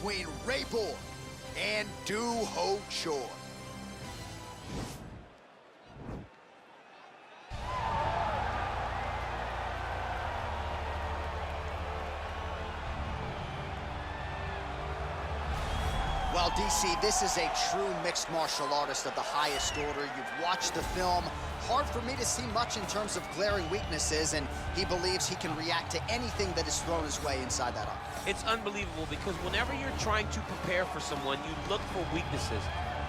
between Raybor and Duho Choi. Well, DC, this is a true mixed martial artist of the highest order. You've watched the film. Hard for me to see much in terms of glaring weaknesses, and he believes he can react to anything that is thrown his way inside that arm. It's unbelievable because whenever you're trying to prepare for someone, you look for weaknesses.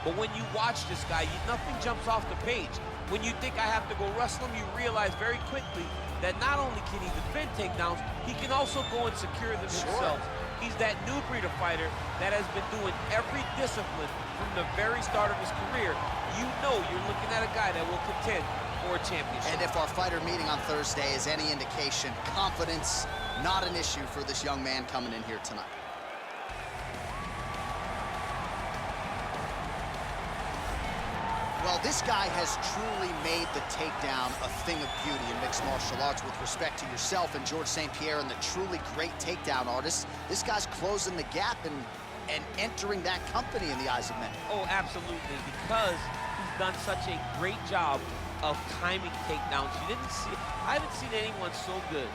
But when you watch this guy, nothing jumps off the page. When you think I have to go wrestle him, you realize very quickly that not only can he defend takedowns, he can also go and secure them himself. He's that new breed of fighter that has been doing every discipline from the very start of his career. You know you're looking at a guy that will contend for a championship. And if our fighter meeting on Thursday is any indication, confidence, not an issue for this young man coming in here tonight. Well, this guy has truly made the takedown a thing of beauty in mixed martial arts with respect to yourself and George St. Pierre and the truly great takedown artists. This guy's closing the gap and entering that company in the eyes of many. Oh, absolutely, because he's done such a great job of timing takedowns. I haven't seen anyone so good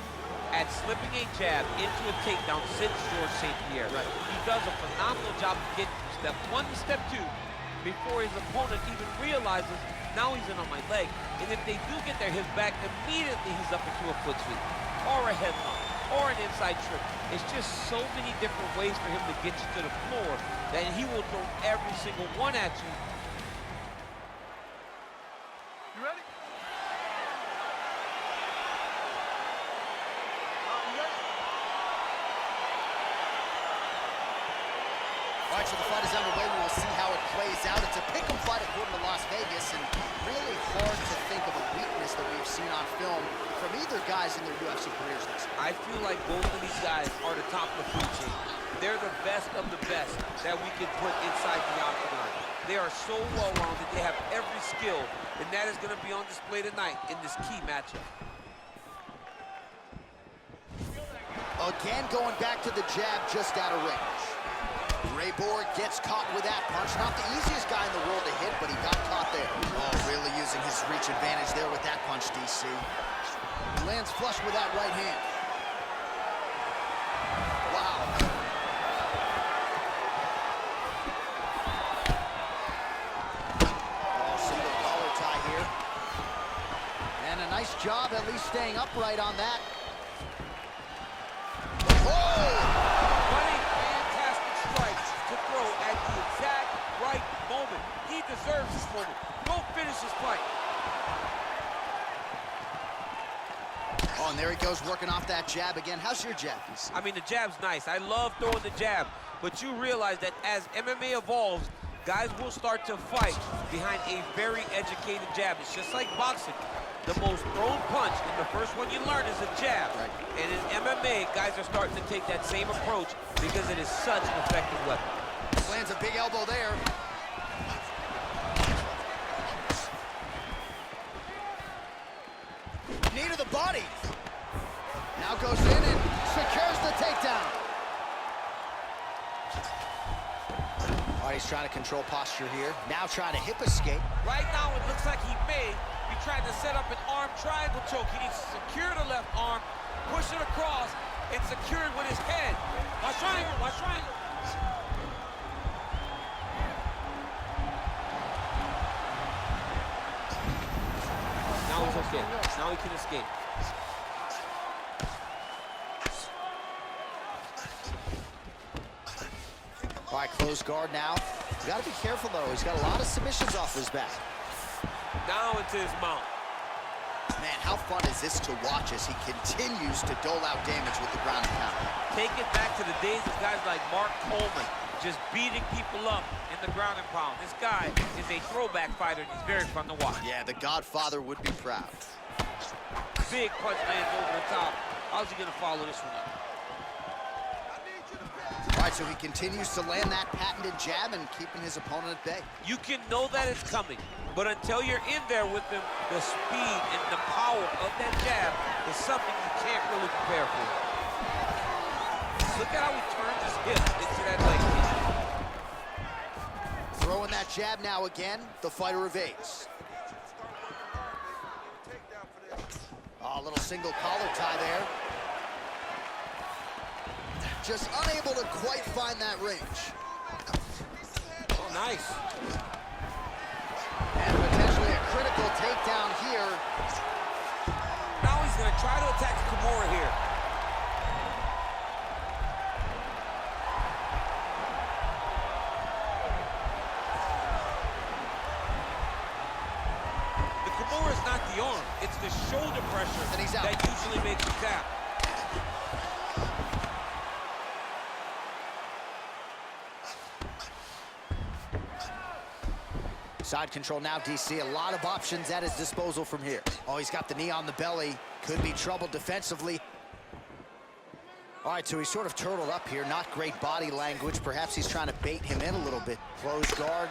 at slipping a jab into a takedown since George St. Pierre. Right. He does a phenomenal job of getting from step one to step two before his opponent even realizes now he's in on my leg. And if they do get their hips back, immediately he's up into a foot sweep or a headlock or an inside trip. It's just so many different ways for him to get you to the floor that he will throw every single one at you. You ready? All right, so the fight is underway. We will see how it plays out. It's a pick'em fight according to Las Vegas, and really hard to think of a weakness that we've seen on film from either guys in their UFC careers this year. I feel like both of these guys are the top of the food chain. They're the best of the best that we can put inside the octagon. They are so well-rounded. They have every skill, and that is going to be on display tonight in this key matchup. Again, going back to the jab just out of range. Raybor gets caught with that punch. Not the easiest guy in the world to hit, but he got caught there. Oh, really using his reach advantage there with that punch, DC. He lands flush with that right hand. Wow. Oh, single collar tie here. And a nice job at least staying upright on that. Deserves this moment. Go finish this fight. Oh, and there he goes working off that jab again. How's your jab, DC? I mean, the jab's nice. I love throwing the jab, but you realize that as MMA evolves, guys will start to fight behind a very educated jab. It's just like boxing. The most thrown punch, and the first one you learn is a jab. Right. And in MMA, guys are starting to take that same approach because it is such an effective weapon. Lands a big elbow there. Knee to the body. Now goes in and secures the takedown. All right, he's trying to control posture here. Now trying to hip escape. Right now, it looks like he may be trying to set up an arm triangle choke. He needs to secure the left arm, push it across, and secure it with his head. Watch triangle, watch triangle. Now he's okay. Now he can escape. All right, closed guard now. You got to be careful, though. He's got a lot of submissions off his back. Now into his mount. Man, how fun is this to watch as he continues to dole out damage with the ground and pound? Take it back to the days of guys like Mark Coleman, just beating people up in the ground and pound. This guy is a throwback fighter, and he's very fun to watch. Yeah, the Godfather would be proud. Big punch lands over the top. How's he going to follow this one up? All right, so he continues to land that patented jab and keeping his opponent at bay. You can know that it's coming, but until you're in there with him, the speed and the power of that jab is something you can't really prepare for. Look at how he turns his hip into that leg. jab now again. The fighter evades. Oh, a little single collar tie there. Just unable to quite find that range. Oh, nice. And potentially a critical takedown here. Now he's going to try to attack Kimura here. The Kimura is not the arm. It's the shoulder pressure And he's out. that usually makes you tap. Side control now, DC. A lot of options at his disposal from here. Oh, he's got the knee on the belly. Could be trouble defensively. All right, so he's sort of turtled up here. Not great body language. Perhaps he's trying to bait him in a little bit. Closed guard.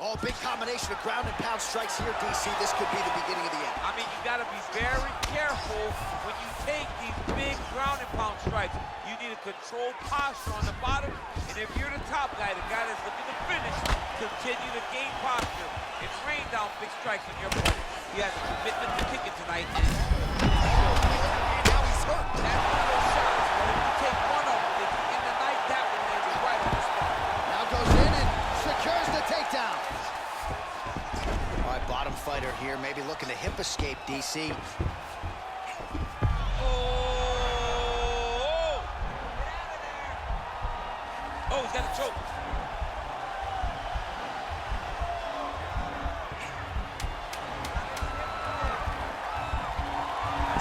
Oh, big combination of ground and pound strikes here, DC. This could be the beginning of the end. I mean, you got to be very careful when you take these big ground and pound strikes. You need a controlled posture on the bottom, and if you're the top guy, the guy that's looking to finish, continue to gain posture and rain down big strikes on your opponent. He has a commitment to kicking tonight, and Now he's hurt. that's one of those shots where if you take one of them, if you end the night, that one lands right on the spot. Now goes in and secures the takedown. All right, bottom fighter here, maybe looking to hip escape, DC. Oh, he's got a choke.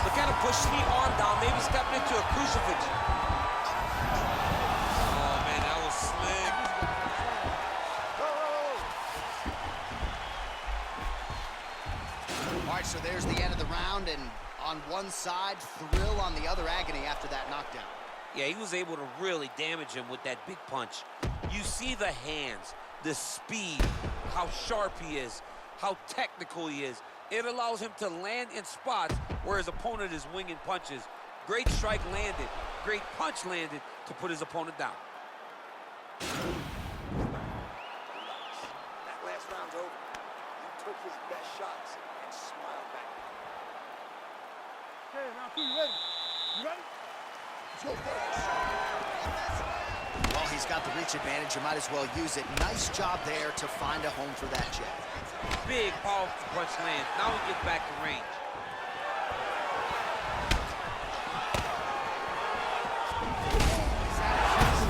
Look at him pushing the arm down, maybe stepping into a crucifix. Oh, man, that was slick. All right, so there's the end of the round, and on one side, thrill, on the other, agony after that knockdown. Yeah, he was able to really damage him with that big punch. You see the hands, the speed, how sharp he is, how technical he is. It allows him to land in spots where his opponent is winging punches. Great strike landed, great punch landed to put his opponent down. That last round's over. You took his best shots and smiled back. Okay, round 2, you ready? You ready? Let's go. Well, he's got the reach advantage. You might as well use it. Nice job there to find a home for that jab. Big, powerful punch lands. Now he gets back to range.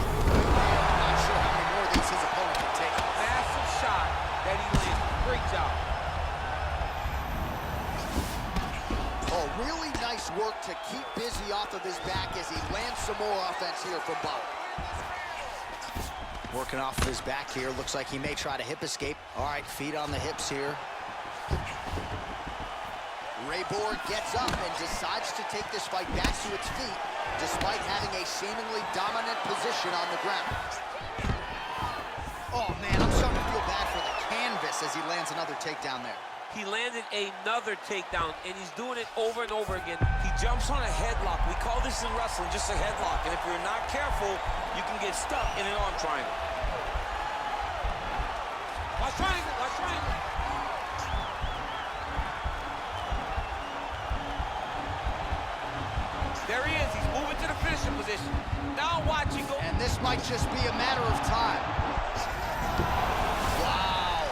Not sure how many more of these his opponent can take. Massive shot that he lands. Great job. Oh, really nice work to keep busy off of his back as he lands some more offense here from Bauer. Working off of his back here. Looks like he may try to hip escape. All right, feet on the hips here. Raybor gets up and decides to take this fight back to its feet, despite having a seemingly dominant position on the ground. Oh, man, I'm starting to feel bad for the canvas as he lands another takedown there. He landed another takedown, and he's doing it over and over again. He jumps on a headlock. We call this in wrestling just a headlock, and if you're not careful, you can get stuck in an arm triangle. Watch triangle, watch triangle. There he is. He's moving to the finishing position. Now watch him go. And this might just be a matter of time. Wow.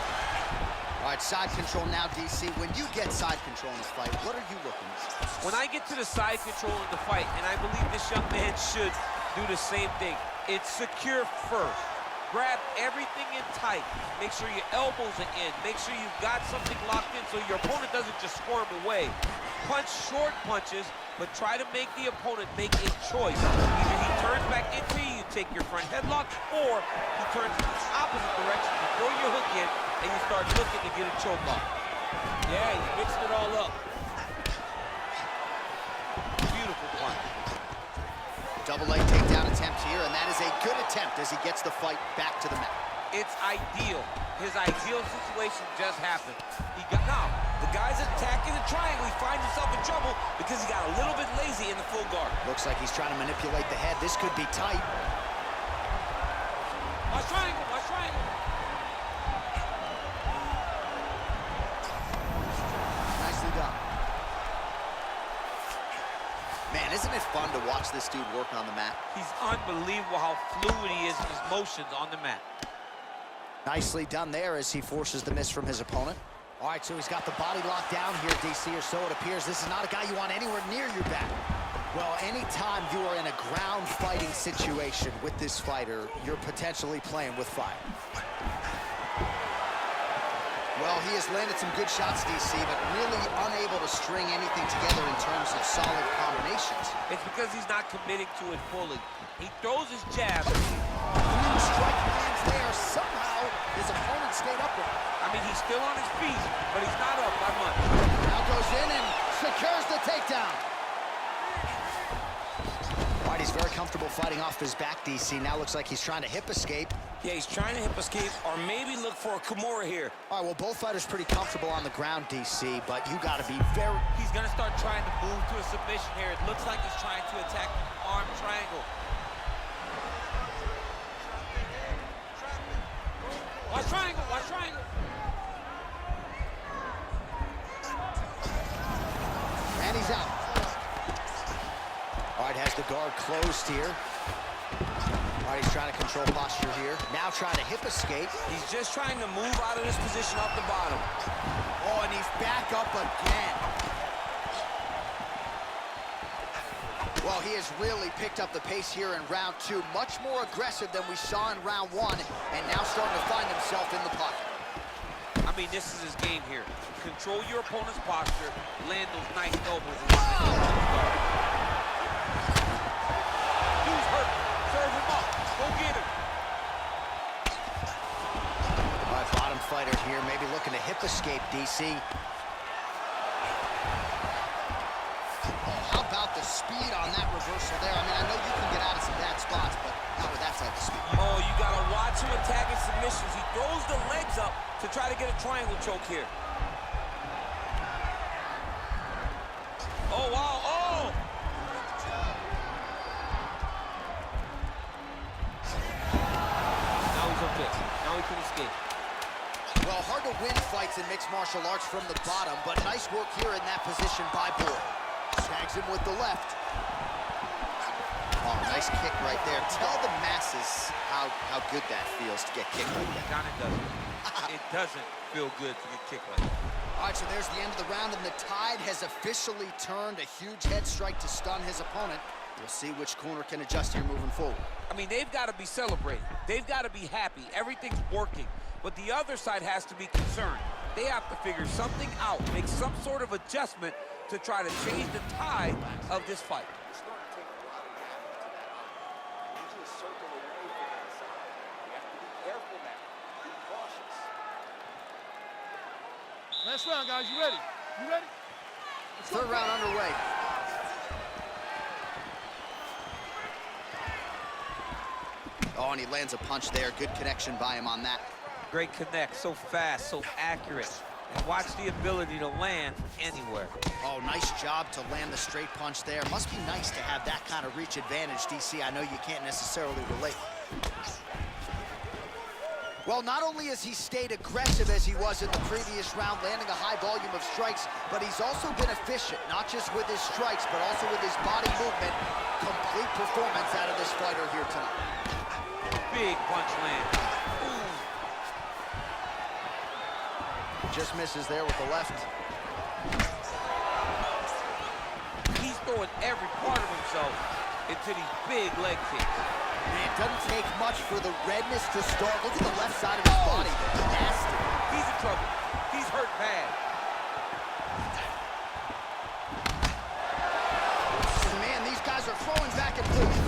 All right, side control now, DC. When you get side control in this fight, what are you looking at? When I get to the side control in the fight, and I believe this young man should do the same thing, it's secure first. Grab everything in tight. Make sure your elbows are in. Make sure you've got something locked in so your opponent doesn't just squirm away. Punch short punches, but try to make the opponent make a choice. Either he turns back into you, you take your front headlock, or he turns in the opposite direction, you throw your hook in, and you start looking to get a choke off. Yeah, he's mixing it all up. Beautiful punch. Double leg takedown attempt here, and that is a good attempt as he gets the fight back to the mat. It's ideal. His ideal situation just happened. Now, the guy's attacking the triangle. He finds himself in trouble because he got a little bit lazy in the full guard. Looks like he's trying to manipulate the head. This could be tight. Watch triangle, watch triangle. to watch this dude work on the mat. He's unbelievable how fluid he is in his motions on the mat. Nicely done there as he forces the miss from his opponent. All right, so he's got the body locked down here, DC, or so it appears. This is not a guy you want anywhere near your back. Well, anytime you are in a ground fighting situation with this fighter, you're potentially playing with fire. Well, he has landed some good shots, DC, but really unable to string anything together in terms of solid combinations. It's because he's not committing to it fully. He throws his jab. New strike lands there. Somehow, his opponent stayed upright. I mean, he's still on his feet, but he's not up by much. Now goes in and secures the takedown. All right, he's very comfortable fighting off his back, DC. Now looks like he's trying to hip escape. Yeah, he's trying to hip escape or maybe look for a Kimura here. All right, well, both fighters pretty comfortable on the ground, DC, but you got to be very... He's going to start trying to move to a submission here. It looks like he's trying to attack arm triangle. Watch triangle, watch triangle. And he's out. All right, has the guard closed here. All right, he's trying to control posture here. Now trying to hip escape. He's just trying to move out of this position off the bottom. Oh, and he's back up again. Well, he has really picked up the pace here in round two. Much more aggressive than we saw in round one, and now starting to find himself in the pocket. I mean, this is his game here. Control your opponent's posture, land those nice elbows. Dude's hurt. Serve him up. Go get him. All right, bottom fighter here, maybe looking to hip escape, DC. How about the speed on that reversal there? I mean, I know you can get out of some bad spots, but not with that type of speed. Oh, you gotta watch him attacking submissions. He throws the legs up to try to get a triangle choke here. Oh, wow, oh! Now he's okay. Now he can escape. Well, hard to win fights in mixed martial arts from the bottom, but nice work here in that position by Boyd. Snags him with the left. Oh, nice kick right there. Tell the masses how good that feels to get kicked like that. John, it doesn't. It doesn't feel good to get kicked like that. All right, so there's the end of the round, and the tide has officially turned. A huge head strike to stun his opponent. We'll see which corner can adjust here moving forward. I mean, they've got to be celebrating. They've got to be happy. Everything's working. But the other side has to be concerned. They have to figure something out, make some sort of adjustment to try to change the tide of this fight. It's going to take a lot of damage to that arm. You just circle away from that side. You have to be careful now. Be cautious. Last round, guys. You ready? You ready? Third round underway. Oh, and he lands a punch there. Good connection by him on that. Great connect, so fast, so accurate. And watch the ability to land from anywhere. Oh, nice job to land the straight punch there. Must be nice to have that kind of reach advantage, DC. I know you can't necessarily relate. Well, not only has he stayed aggressive as he was in the previous round, landing a high volume of strikes, but he's also been efficient, not just with his strikes, but also with his body movement. Complete performance out of this fighter here tonight. Big punch land. Just misses there with the left. He's throwing every part of himself into these big leg kicks. And it doesn't take much for the redness to start. Look at the left side of his body. Nasty. He's in trouble. He's hurt bad. Man, these guys are throwing back and forth.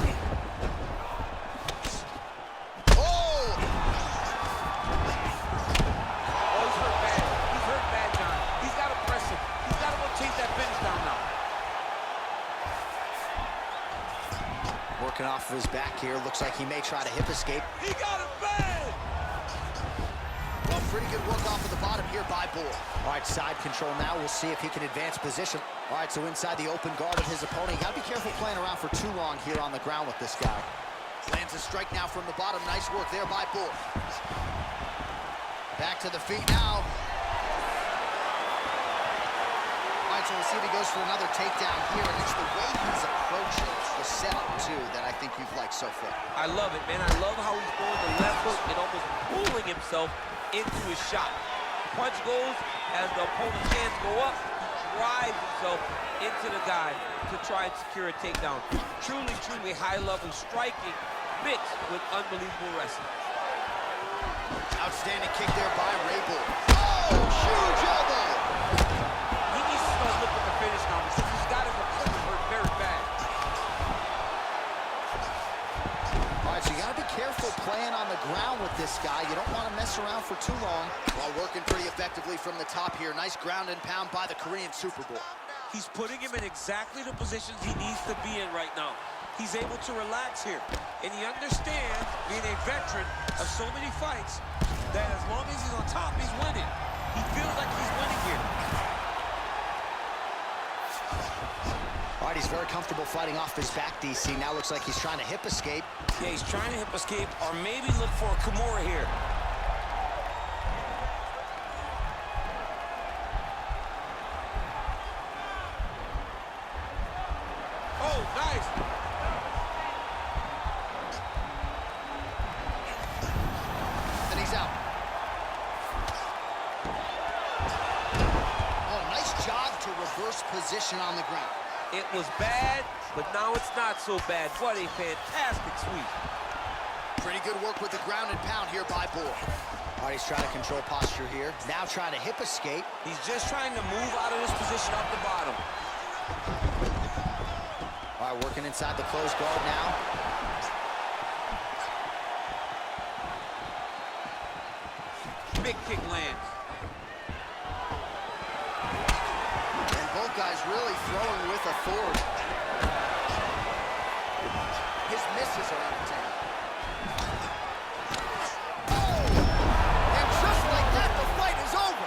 Working off of his back here. Looks like he may try to hip escape. He got it bad! Well, pretty good work off of the bottom here by Boyd. All right, side control now. We'll see if he can advance position. All right, so inside the open guard of his opponent. You got to be careful playing around for too long here on the ground with this guy. Lands a strike now from the bottom. Nice work there by Boyd. Back to the feet now. All right, so we'll see if he goes for another takedown here. And it's the way he's approaching the setup, too, that I think you've liked so far. I love it, man. I love how he's throwing the left hook and almost pulling himself into his shot. Punch goes as the opponent's hands go up. He drives himself into the guy to try and secure a takedown. Truly, truly high-level striking mixed with unbelievable wrestling. Outstanding kick there by Rabel. Oh, huge elbow! He needs to start looking to finish now because he's got his opponent hurt very bad. All right, so you got to be careful playing on the ground with this guy. You don't want to mess around for too long. While working pretty effectively from the top here. Nice ground and pound by the Korean Super Bowl. He's putting him in exactly the positions he needs to be in right now. He's able to relax here. And he understands, being a veteran of so many fights, that as long as he's on top, he's winning. He feels like he's winning here. All right, he's very comfortable fighting off his back, DC. Now looks like he's trying to hip escape. Yeah, he's trying to hip escape or maybe look for a Kimura here. Oh, nice. And he's out. Oh, nice job to reverse position on the ground. It was bad, but now it's not so bad. What a fantastic sweep. Pretty good work with the ground and pound here by Boy. All right, he's trying to control posture here. Now trying to hip escape. He's just trying to move out of this position off the bottom. All right, working inside the closed guard now. Big kick lands. And both guys really throwing with authority. His misses are entertaining. Oh! And just like that, the fight is over.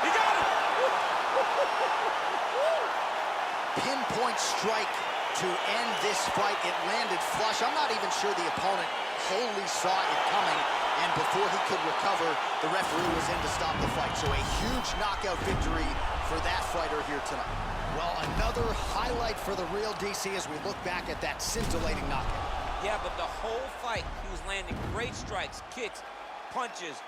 He got him! Pinpoint strike to end this fight. It landed flush. I'm not even sure the opponent wholly saw it coming, and before he could recover, the referee was in to stop the fight. So a huge knockout victory for that fighter here tonight. Well, another highlight for the real DC as we look back at that scintillating knockout. Yeah, but the whole fight, he was landing great strikes, kicks, punches,